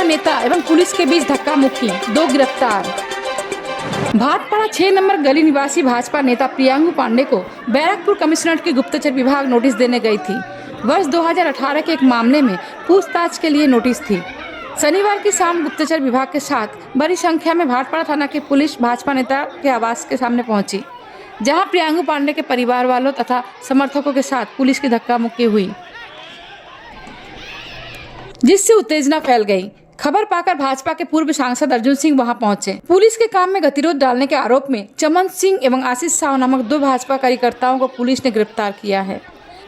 नेता एवं पुलिस के बीच धक्का मुक्की, 2 गिरफ्तार। भाटपाड़ा 6 नंबर गली निवासी भाजपा नेता प्रियांगु पांडे को बैरकपुर कमिश्नरेट की गुप्तचर विभाग नोटिस देने गई थी। वर्ष 2018 के एक मामले में पूछताछ के लिए नोटिस थी। शनिवार की शाम गुप्तचर विभाग के साथ बड़ी संख्या में भाटपाड़ा थाना की पुलिस भाजपा नेता के आवास के सामने पहुंची, जहां प्रियांगु पांडे के परिवार वालों तथा समर्थकों के साथ पुलिस की धक्का मुक्की हुई, जिससे उत्तेजना फैल गई। खबर पाकर भाजपा के पूर्व सांसद अर्जुन सिंह वहां पहुंचे। पुलिस के काम में गतिरोध डालने के आरोप में चमन सिंह एवं आशीष साव नामक 2 भाजपा कार्यकर्ताओं को पुलिस ने गिरफ्तार किया है।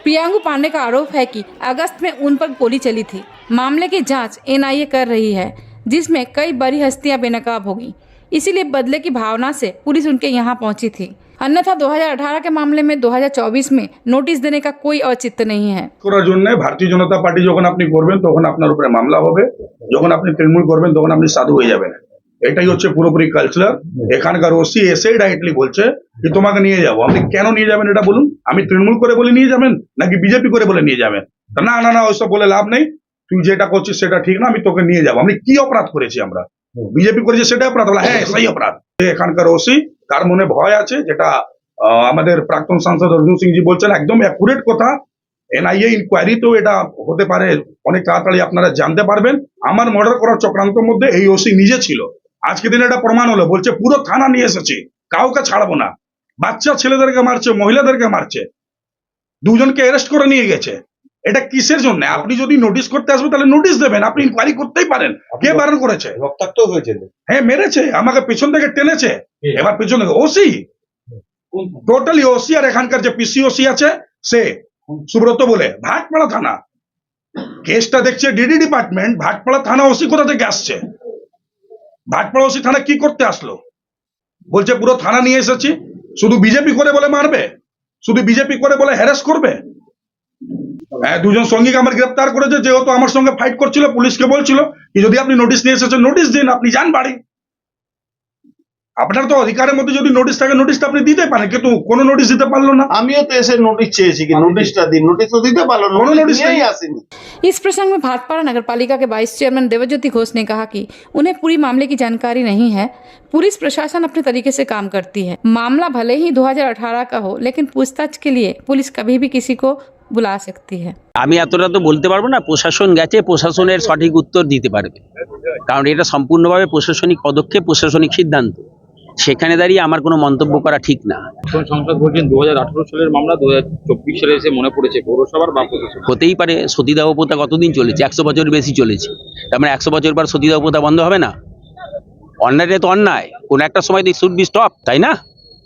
प्रियांगु पांडे का आरोप है कि अगस्त में उन पर गोली चली थी। मामले की जांच एनआईए कर रही है, जिसमें कई बड़ी हस्तियां बेनकाब होगी, इसीलिए बदले की भावना से पुलिस उनके यहां पहुंची थी। अन्यथा 2018 के मामले में 2024 में नोटिस देने का कोई औचित्य नहीं है। भारतीय जनता पार्टी যখন আপনি করবেন তখন আপনার উপরে মামলা হবে, যখন আপনি তৃণমূল করবেন তখন আপনি সাধু হয়ে যাবেন। এটাই হচ্ছে পুরোপুরি কালচার। এখানকার ওসি এসে ডাইরেক্টলি বলছে যে তোমাকে নিয়ে যাব। আপনি কেন নিয়ে যাবেন এটা বলুন? আমি তৃণমূল করে বলে নিয়ে যাবেন নাকি বিজেপি করে বলে নিয়ে যাবেন? না না না, ওইসব বলে লাভ নেই। তুই যেটা করছিস সেটা ঠিক না, আমি তোকে নিয়ে যাবো। আমি কি অপরাধ করেছি? আমরা বিজেপি করেছি সেটা অপরাধ? বলে হ্যাঁ সেই অপরাধ। এখানকার ওসি তার মনে ভয় আছে, যেটা আমাদের প্রাক্তন সাংসদ অর্জুন সিংজি বলছেন একদম অ্যাকুরেট কথা। এনআইএ ইনকোয়ারিতেও এটা হতে পারে, অনেক তাড়াতাড়ি আপনারা জানতে পারবেন। আমার মার্ডার করার চক্রান্তের মধ্যে এই ওসি নিজে ছিল। আজকে দিনে এটা প্রমাণ হলো। বলছে পুরো থানা নিয়ে এসেছি, কাউকে ছাড়বো না। বাচ্চা ছেলেদেরকে মারছে, মহিলাদেরকে মারছে, 2 জনকে অ্যারেস্ট করে নিয়ে গেছে। এটা কিসের জন্য? আপনি যদি নোটিশ করতে আসবেন তাহলে নোটিশ দেবেন, আপনি ইনকোয়ারি করতেই পারেন। কে বারণ করেছে? রক্তাক্ত হয়েছিল। হ্যাঁ মেরেছে, আমাকে পিছন থেকে টেনেছে। এবার পিছন থেকে ওসি, টোটালি ওসি। আর এখানকার যে পিসি ওসি আছে সে সুব্রত বলে, ভাটপাড়া থানা। কেসটা দেখছে ডিডি ডিপার্টমেন্ট। ভাটপাড়া থানা ওসি কোথা থেকে আসছে? ভাটপাড়া ওসি থানা কি করতে আসলো? বলছে পুরো থানা নিয়ে এসেছি। শুধু বিজেপি করে বলে মারবে, শুধু বিজেপি করে বলে হ্যারাস করবে। 2 জন সঙ্গীকে আমার গ্রেপ্তার করেছে, যেহেতু আমার সঙ্গে ফাইট করছিল। পুলিশকে বলছিল কি যদি আপনি নোটিশ নিয়ে এসেছেন নোটিশ দিন, আপনি যান বাড়ি। আপনার তো অধিকারের মধ্যে যদি নোটিশ থাকে নোটিশটা আপনি দিতে পারেন, কিন্তু কোনো নোটিশ দিতে পারলো না। আমিও তো এসে নোটিশ চেয়েছি, কি নোটিশটা দিন, নোটিশ তো দিতে পারলো না, কোনো নোটিশ নিয়েই আসেনি। इस प्रसंग में भाटपाड़ा नगर पालिका के वाइस चेयरमैन देवज्योति घोष ने कहा कि उन्हें पूरी मामले की जानकारी नहीं है। पुलिस प्रशासन अपने तरीके से काम करती है। मामला भले ही 2018 का हो, लेकिन पूछताछ के लिए पुलिस कभी भी किसी को बुला सकती है। আমি এতটা তো বলতে পারবো না। প্রশাসন গেছে, প্রশাসনের সঠিক উত্তর দিতে পারবে, কারণ এটা সম্পূর্ণভাবে প্রশাসনিক পদক্ষেপ, প্রশাসনিক সিদ্ধান্ত। সেখানে দাঁড়িয়ে আমার কোনো মন্তব্য করা ঠিক না। সংসদ বলছেন 2018 সালের মামলা 2024 সালে এসে মনে পড়েছে পৌরসভার বা প্রশাসন। হতেই পারে। সতীদাহ প্রথা কতদিন চলেছে? 100 বছরের বেশি চলেছে। তার মানে 100 বছর পর সতীদাহ প্রথা বন্ধ হবে না? অন্যায়টা তো অন্যায়, কোন একটা সময় শুড বি স্টপ, তাই না?